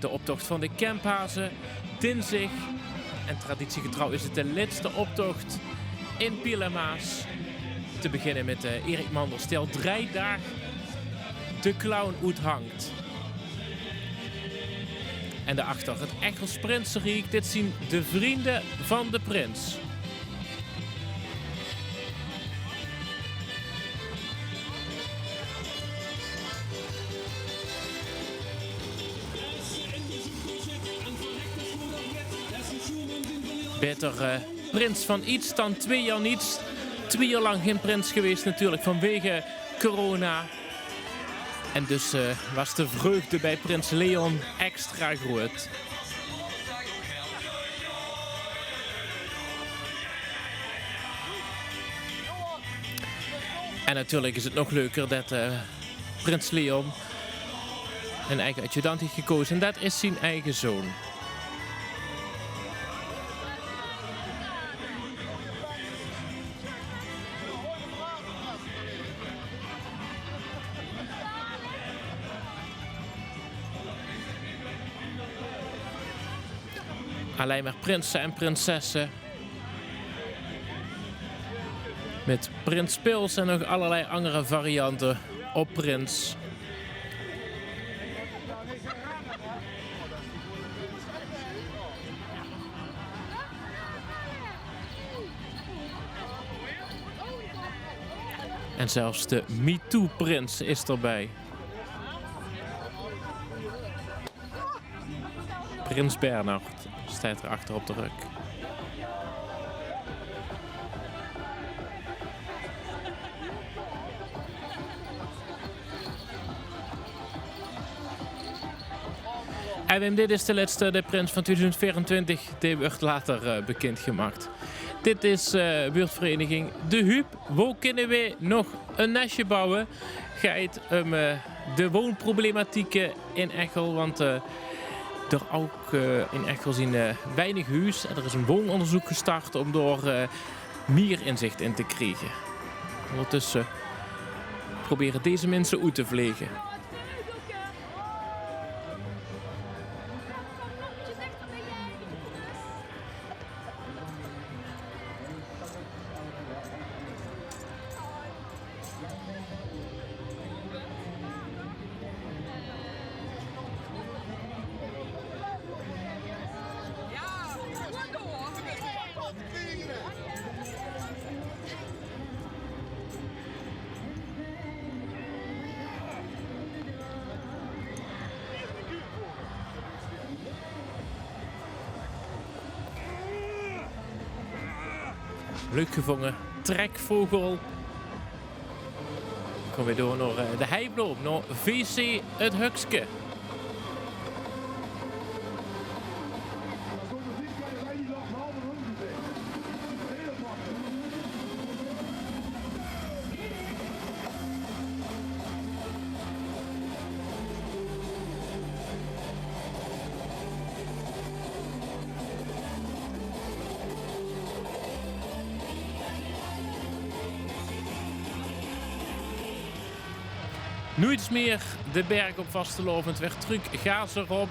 de optocht van de Kemphazen, Dinzig. En traditiegetrouw is het de laatste optocht in Piel en Maas. Te beginnen met Erik Manders, die al 3 dagen de clown uithangt. En daarachter het Echels Prinsenriek. Dit zien de vrienden van de prins. Beter prins van iets dan 2 jaar niets. 2 jaar lang geen prins geweest natuurlijk vanwege corona. En dus was de vreugde bij prins Leon extra groot. En natuurlijk is het nog leuker dat prins Leon een eigen adjudant heeft gekozen. En dat is zijn eigen zoon. Alleen maar prinsen en prinsessen. Met prins Pils en nog allerlei andere varianten op prins. En zelfs de MeToo-prins is erbij. Prins Bernhard staat er achter op de rug. En Wim, dit is de laatste, de prins van 2024. Die wordt later bekendgemaakt. Dit is buurtvereniging De Huub. Waar kunnen we nog een nestje bouwen? Gaat de woonproblematiek in Echel, want er ook in Echel zien weinig huis. En er is een woononderzoek gestart om door meer inzicht in te krijgen. Ondertussen proberen deze mensen uit te vliegen. Leuk gevangen trekvogel. Kom weer door naar de heibloem, naar VC het Hukske. Nooit meer de berg op vastelopen. Het werd truc, gaas erop.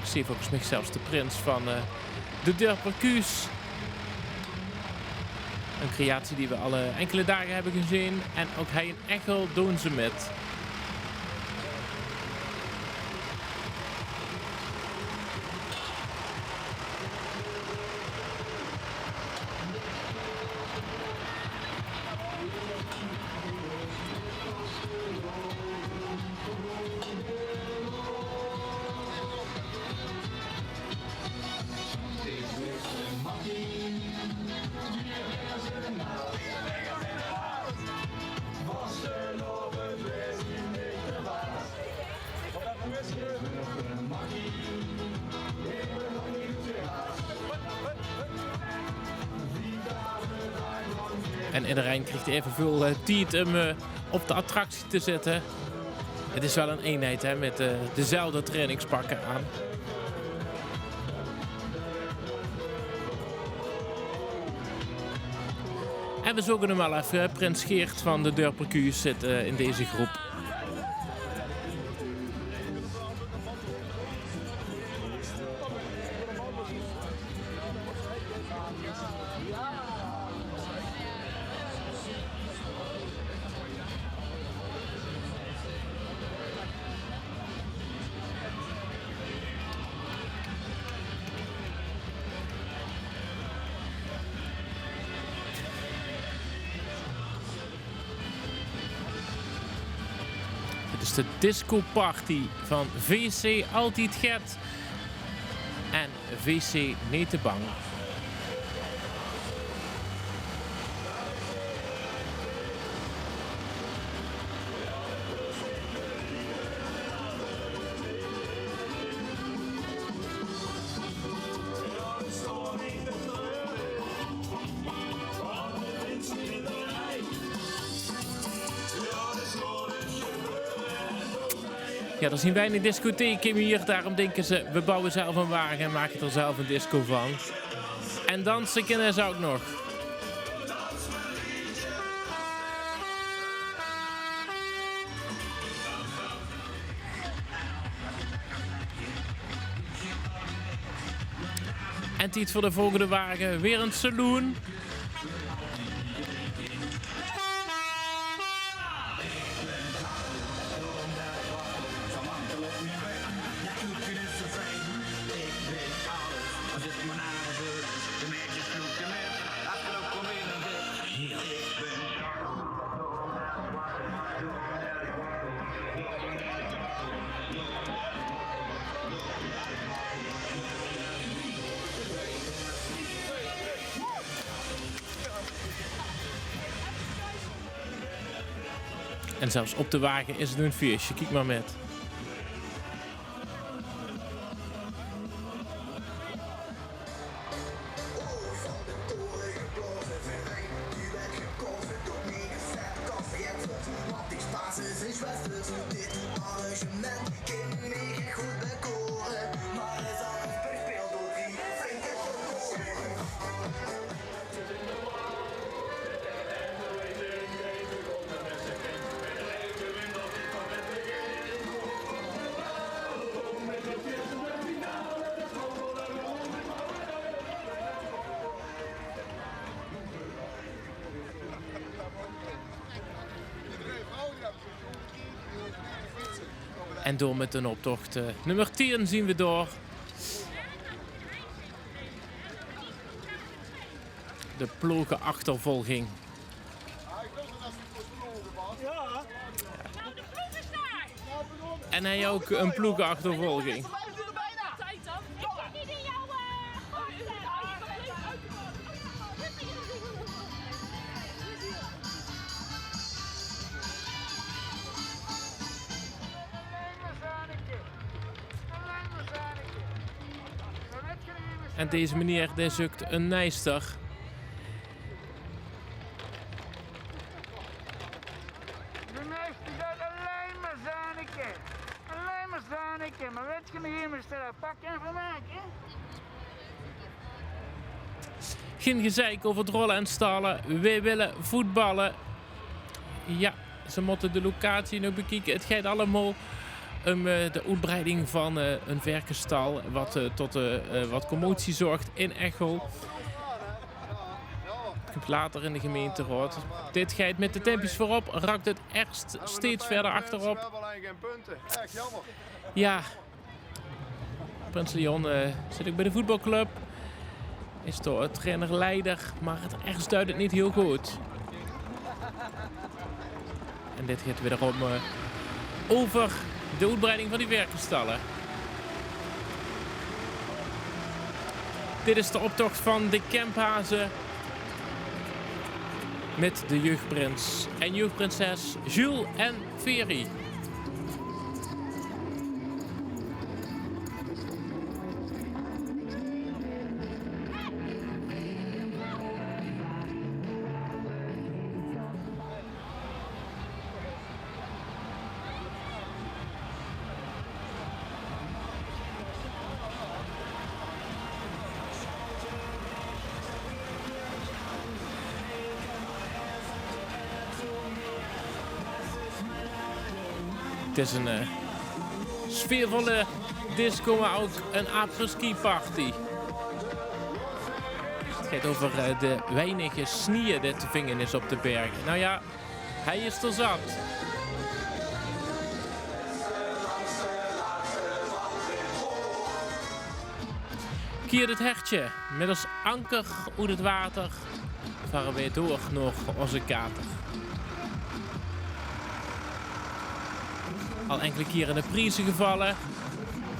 Ik zie volgens mij zelfs de prins van de Durpercuus. Een creatie die we al enkele dagen hebben gezien. En ook hij in Echel doen ze met. En iedereen krijgt evenveel tijd om op de attractie te zetten. Het is wel een eenheid hè, met dezelfde trainingspakken aan. En we zoeken hem wel even. Prins Geert van de Durpercuus zit in deze groep. de disco party van VC Altijd Get en VC Niet te Bang. Ja, er zien weinig discotheken hier, daarom denken ze, we bouwen zelf een wagen en maken er zelf een disco van. En dansen kunnen ze ook nog. En tijd voor de volgende wagen, weer een saloon. En zelfs op de wagen is het een feestje. Kijk maar met. En door met een optocht. Nummer 10 zien we door. De ploegenachtervolging. En hij ook een ploegenachtervolging. En deze meneer, die zoekt een nijster. De meeste gaat alleen maar zanneke. Alleen maar zanneke. Maar wat je me hier maar stellen, pakken en vermaken. Geen gezeik over het rollen en stallen. Wij willen voetballen. Ja, ze moeten de locatie nog bekijken. Het gaat allemaal om de uitbreiding van een verkenstal, wat tot wat commotie zorgt in Echel. Later in de gemeenteraad. Dit gaat met de tempjes voorop, rakt het echt steeds verder achterop. Ja, Prins Leon zit ook bij de voetbalclub. Is toch trainer-leider, maar het echt duidt het niet heel goed. En dit gaat wederom over de uitbreiding van die werkenstallen. Dit is de optocht van de Kemphazen met de jeugdprins en jeugdprinses Jules en Veri. Het is een sfeervolle disco, maar ook een après-ski party. Het gaat over de weinige sneeuw die te vinden is op de bergen. Nou ja, hij is er zat. Kier het hertje, met als anker uit het water, varen wij door nog onze kater. al enkele keren in de prijzen gevallen.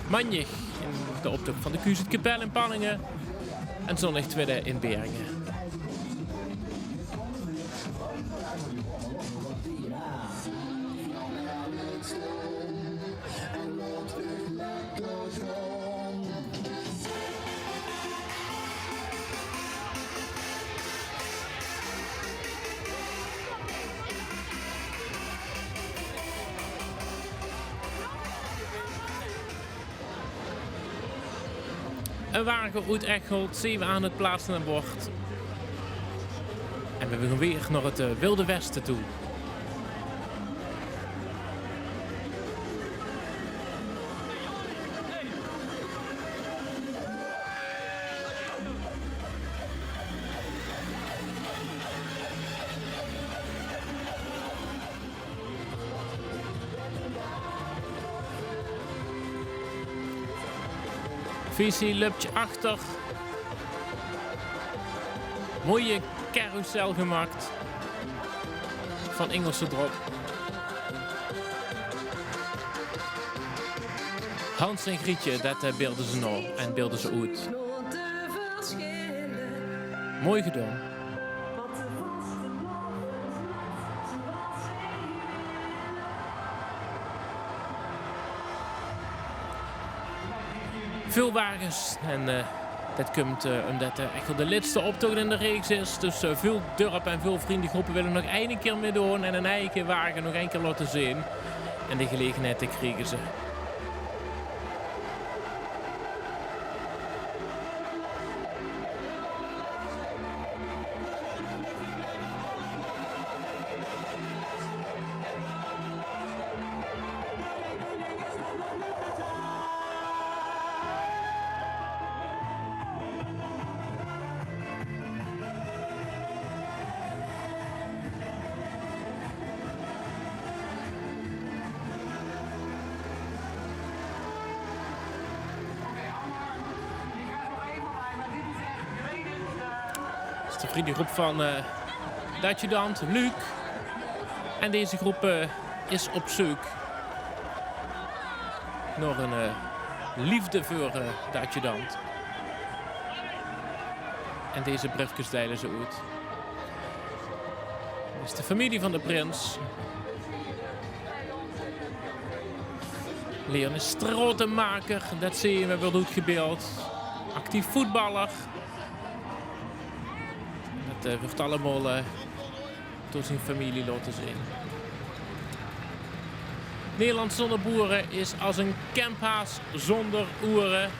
Manjig in de optocht van de QZ-kapel in Panningen. En zonnig tweede in Beringen. Een wagen uit Echelt zien we aan het plaatsen aan boord. En we gaan weer naar het Wilde Westen toe. Visie loopt achter. Mooie carousel gemaakt. Van Engelse drop. Hans en Grietje, dat beelden ze nog en beelden ze uit. Mooi gedaan. Veel wagens en dat komt omdat echt de laatste optocht in de reeks is. Dus veel dorp en veel vriendengroepen willen nog één keer meedoen en een eigen wagen nog één keer laten zien. En die gelegenheid te krijgen ze. De vriendengroep van de adjudant Luc. En deze groep is op zoek naar een liefde voor de adjudant. En deze briefjes delen ze uit. Dit is de familie van de prins. Leon is stratenmaker, dat zien we wel goed gebeeld. Actief voetballer. Dat wordt allemaal door zijn familie laten zien. Nederland zonder boeren is als een camphaas zonder oeren.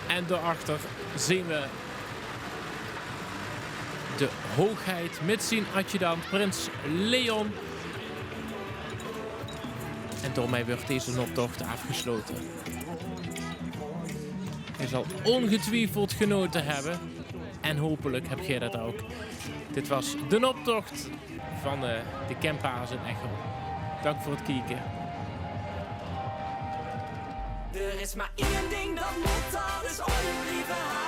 En daarachter zien we de hoogheid met zijn adjudant prins Leon. En door mij wordt deze optocht afgesloten. Hij zal ongetwijfeld genoten hebben. En hopelijk heb jij dat ook. Dit was de optocht van de camphaas in Echelt. Dank voor het kijken. Er is maar één ding dat moet, dat is olieveren.